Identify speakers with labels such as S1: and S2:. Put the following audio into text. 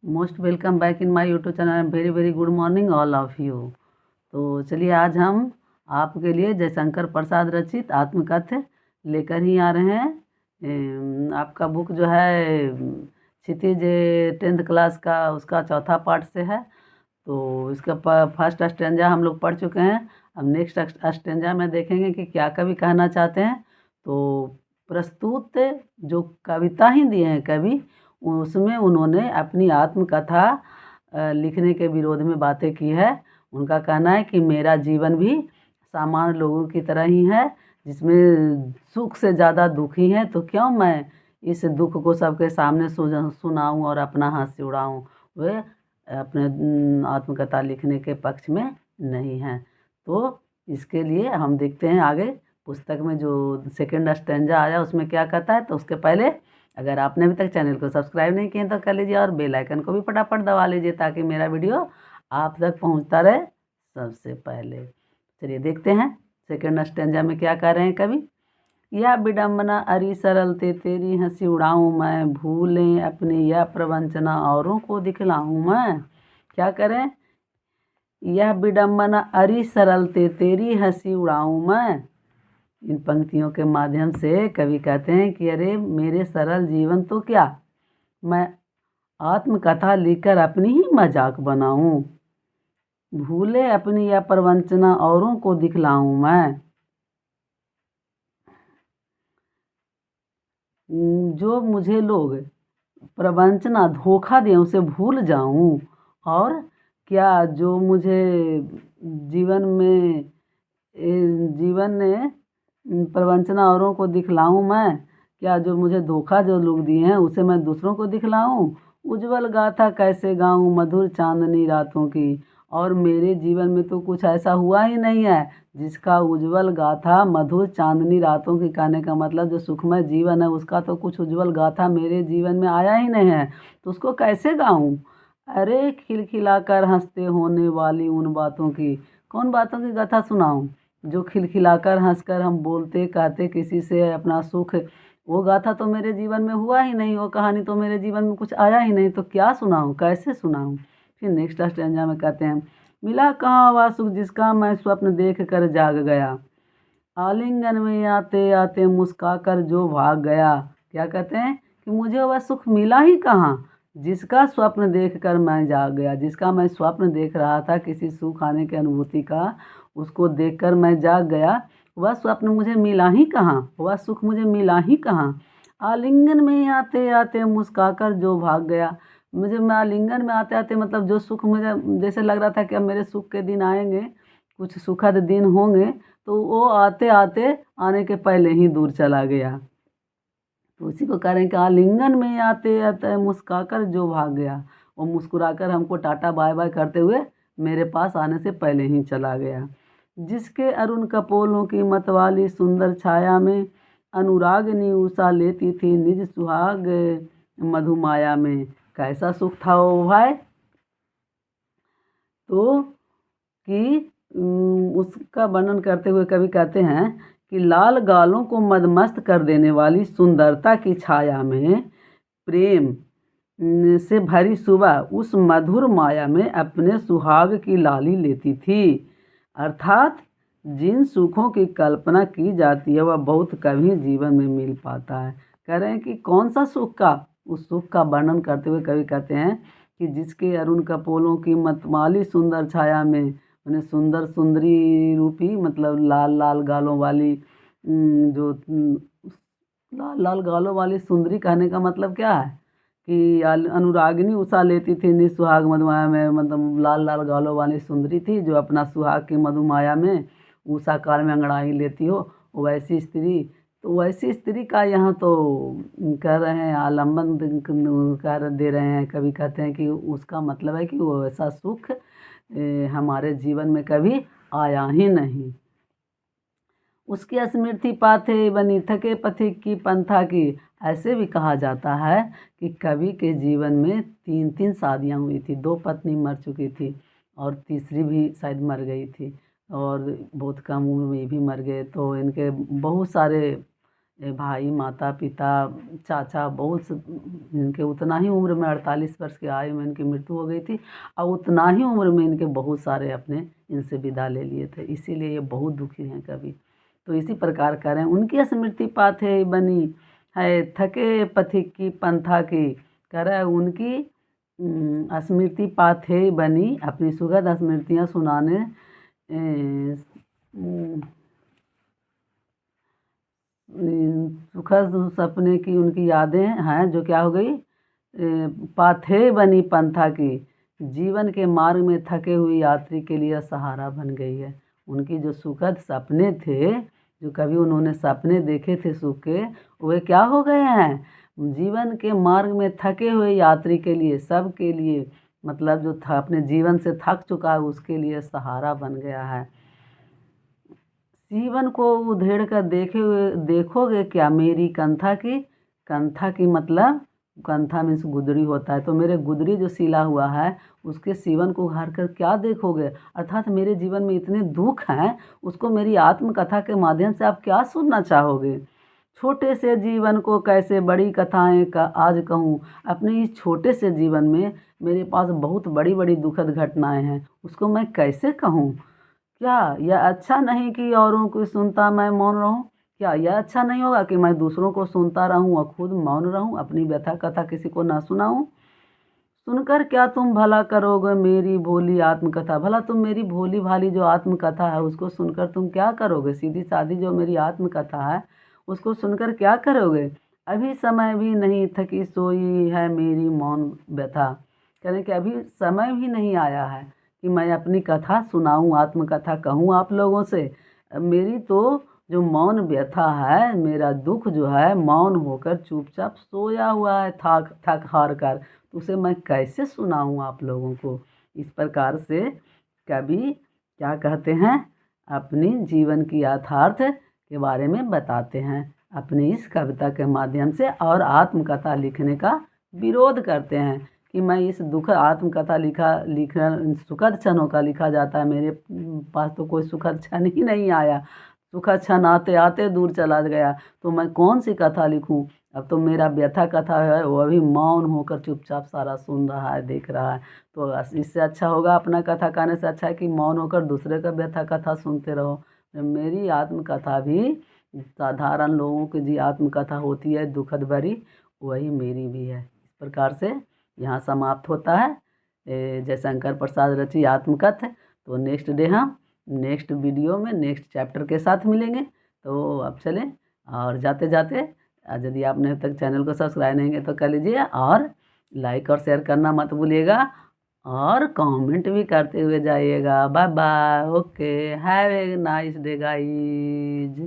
S1: Most welcome back in my YouTube channel. Very very good morning all of you. तो चलिए आज हम आपके लिए जयशंकर प्रसाद रचित आत्मकथ्य लेकर ही आ रहे हैं। आपका बुक जो है क्षितिज 10th क्लास का उसका चौथा पार्ट से है। तो इसका फर्स्ट स्टेंजा हम लोग पढ़ चुके हैं। अब नेक्स्ट स्टेंजा में देखेंगे कि क्या कवि कहना चाहते हैं। तो प्रस्तुत जो कविता ही दिए हैं कवि, उसमें उन्होंने अपनी आत्मकथा लिखने के विरोध में बातें की है। उनका कहना है कि मेरा जीवन भी सामान्य लोगों की तरह ही है, जिसमें सुख से ज़्यादा दुखी है, तो क्यों मैं इस दुख को सबके सामने सुनाऊं और अपना हास्य उड़ाऊं। वे अपने आत्मकथा लिखने के पक्ष में नहीं हैं। तो इसके लिए हम देखते हैं आगे पुस्तक में जो सेकंड स्टेंजा आया उसमें क्या कहता है। तो उसके पहले अगर आपने अभी तक चैनल को सब्सक्राइब नहीं किए तो कर लीजिए और बेल आइकन को भी फटाफट दबा लीजिए ताकि मेरा वीडियो आप तक पहुंचता रहे सबसे पहले। चलिए देखते हैं सेकंड स्टेंजा में क्या कह रहे हैं कवि। यह विडम्बना अरि सरलते तेरी हंसी उड़ाऊं मैं, भूलें अपनी यह प्रवंचना औरों को दिखलाऊं मैं। क्या करें। यह विडम्बना अरि सरलते तेरी हंसी उड़ाऊं मैं। इन पंक्तियों के माध्यम से कवि कहते हैं कि अरे मेरे सरल जीवन तो क्या, मैं आत्मकथा लिखकर अपनी ही मजाक बनाऊं, भूले अपनी यह प्रवंचना औरों को दिखलाऊं मैं। जो मुझे लोग प्रवंचना धोखा दें उसे भूल जाऊं, और क्या जो मुझे जीवन में जीवन ने प्रवंचना औरों को दिखलाऊं मैं, क्या जो मुझे धोखा जो लोग दिए हैं उसे मैं दूसरों को दिखलाऊं। उज्जवल गाथा कैसे गाऊं मधुर चांदनी रातों की, और मेरे जीवन में तो कुछ ऐसा हुआ ही नहीं है जिसका उज्जवल गाथा मधुर चांदनी रातों की, कहने का मतलब जो सुखमय जीवन है उसका तो कुछ उज्जवल गाथा मेरे जीवन में आया ही नहीं है, तो उसको कैसे गाऊं। अरे खिलखिलाकर हंसते होने वाली उन बातों की, कौन बातों की गाथा सुनाऊं जो खिलखिलाकर हंसकर हम बोलते कहते किसी से अपना सुख, वो गाथा तो मेरे जीवन में हुआ ही नहीं, वो कहानी तो मेरे जीवन में कुछ आया ही नहीं, तो क्या सुनाऊं कैसे सुनाऊं। फिर नेक्स्ट स्टेंजा में कहते हैं, मिला कहाँ वह सुख जिसका मैं स्वप्न देख कर जाग गया, आलिंगन में आते आते मुस्काकर जो भाग गया। क्या कहते हैं कि मुझे वह सुख मिला ही कहाँ जिसका स्वप्न देखकर मैं जाग गया, जिसका मैं स्वप्न देख रहा था किसी सुख आने की अनुभूति का, उसको देखकर मैं जाग गया, वह स्वप्न मुझे मिला ही कहाँ, वह सुख मुझे मिला ही कहाँ। आलिंगन में आते आते मुस्काकर जो भाग गया, मुझे मैं आलिंगन में आते आते मतलब जो सुख मुझे जैसे लग रहा था कि अब मेरे सुख के दिन आएंगे, कुछ सुखद दिन होंगे, तो वो आते आते आने के पहले ही दूर चला गया। तो उसी को कह रहे हैं कि आलिंगन में आते आते मुस्कुराकर जो भाग गया, वो मुस्कुराकर हमको टाटा बाय बाय करते हुए मेरे पास आने से पहले ही चला गया। जिसके अरुण कपोलों की मतवाली सुंदर छाया में, अनुरागनी उषा लेती थी निज सुहाग मधुमाया में। कैसा सुख था वो भाई। तो कि उसका वर्णन करते हुए कवि कहते हैं कि लाल गालों को मदमस्त कर देने वाली सुंदरता की छाया में प्रेम से भरी सुबह उस मधुर माया में अपने सुहाग की लाली लेती थी। अर्थात जिन सुखों की कल्पना की जाती है वह बहुत कम ही जीवन में मिल पाता है। कह रहे हैं कि कौन सा सुख का, उस सुख का वर्णन करते हुए कवि कहते हैं कि जिसके अरुण कपोलों की मतवाली सुंदर छाया में, उन्हें सुंदर सुंदरी रूपी मतलब लाल लाल गालों वाली जो लाल लाल गालों वाली सुंदरी कहने का मतलब क्या है कि अनुरागिनी उषा लेती थी निज सुहाग मधुमाया में, मतलब लाल लाल गालों वाली सुंदरी थी जो अपना सुहाग की मधुमाया में उषा काल में अंगड़ाई लेती हो, वैसी स्त्री। तो वैसी स्त्री का यहाँ तो कह रहे हैं आलम्बन कर दे रहे हैं, कभी कहते हैं कि उसका मतलब है कि वो ऐसा सुख हमारे जीवन में कभी आया ही नहीं। उसकी स्मृति पाथे बनी थके पथिक की पंथा की। ऐसे भी कहा जाता है कि कवि के जीवन में 3 शादियां हुई थी, 2 पत्नी मर चुकी थी और तीसरी भी शायद मर गई थी, और बहुत कम उम्र में भी मर गए। तो इनके बहुत सारे भाई, माता पिता, चाचा, बहुत इनके उतना ही उम्र में 48 वर्ष की आयु में इनकी मृत्यु हो गई थी। और उतना ही उम्र में इनके बहुत सारे अपने इनसे विदा ले लिए थे, इसीलिए ये बहुत दुखी हैं कवि। तो इसी प्रकार करें, उनकी स्मृति पाथे बनी है थके पथिक की पंथा की, कह रहा है उनकी स्मृति पाथे बनी, अपनी सुखद स्मृतियाँ सुनाने सुखद सपने की उनकी यादें हैं जो क्या हो गई, पाथे बनी पंथा की, जीवन के मार्ग में थके हुए यात्री के लिए सहारा बन गई है। उनकी जो सुखद सपने थे, जो कभी उन्होंने सपने देखे थे सुख के, वे क्या हो गए हैं, जीवन के मार्ग में थके हुए यात्री के लिए, सब के लिए, मतलब जो था अपने जीवन से थक चुका है उसके लिए सहारा बन गया है। जीवन को उधेड़ कर देखोगे क्या मेरी कंथा की, कंथा की मतलब कंथा मीन्स गुदड़ी होता है, तो मेरे गुदड़ी जो सिला हुआ है उसके सीवन को उघाड़ कर क्या देखोगे, अर्थात मेरे जीवन में इतने दुख हैं उसको मेरी आत्मकथा के माध्यम से आप क्या सुनना चाहोगे। छोटे से जीवन को कैसे बड़ी कथाएं का आज कहूँ, अपने इस छोटे से जीवन में मेरे पास बहुत बड़ी बड़ी दुखद घटनाएं हैं, उसको मैं कैसे कहूँ। क्या यह अच्छा नहीं कि औरों को सुनता मैं मौन रहूं, क्या यह अच्छा नहीं होगा कि मैं दूसरों को सुनता रहूं और खुद मौन रहूं, अपनी व्यथा कथा किसी को ना सुनाऊं। सुनकर क्या तुम भला करोगे मेरी भोली आत्मकथा, भला तुम मेरी भोली भाली जो आत्मकथा है उसको सुनकर तुम क्या करोगे, सीधी सादी जो मेरी आत्मकथा है उसको सुनकर क्या करोगे। अभी समय भी नहीं थकी सोई है मेरी मौन व्यथा, कह रहे कि अभी समय भी नहीं आया है कि मैं अपनी कथा सुनाऊं, आत्मकथा कहूं आप लोगों से। मेरी तो जो मौन व्यथा है, मेरा दुख जो है मौन होकर चुपचाप सोया हुआ है, थक थक हार कर, तो उसे मैं कैसे सुनाऊं आप लोगों को। इस प्रकार से कवि क्या कहते हैं, अपनी जीवन की यथार्थ के बारे में बताते हैं अपनी इस कविता के माध्यम से, और आत्मकथा लिखने का विरोध करते हैं कि मैं इस दुख आत्मकथा लिखा सुखद क्षणों का लिखा जाता है, मेरे पास तो कोई सुखद क्षण ही नहीं आया, सुखद क्षण आते आते दूर चला गया, तो मैं कौन सी कथा लिखूं। अब तो मेरा व्यथा कथा है वो अभी मौन होकर चुपचाप सारा सुन रहा है, देख रहा है, तो इससे अच्छा होगा, अपना कथा कहने से अच्छा है कि मौन होकर दूसरे का व्यथा कथा सुनते रहो। मेरी आत्मकथा भी साधारण लोगों की जी आत्मकथा होती है दुखद भरी, वही मेरी भी है। इस प्रकार से यहाँ समाप्त होता है जयशंकर प्रसाद रची आत्मकथा। तो नेक्स्ट डे हम नेक्स्ट वीडियो में नेक्स्ट चैप्टर के साथ मिलेंगे। तो अब चलें, और जाते जाते यदि आपने अब तक चैनल को सब्सक्राइब नहीं किया तो कर लीजिए, और लाइक और शेयर करना मत भूलिएगा, और कमेंट भी करते हुए जाइएगा। Bye bye, okay, have a nice day guys.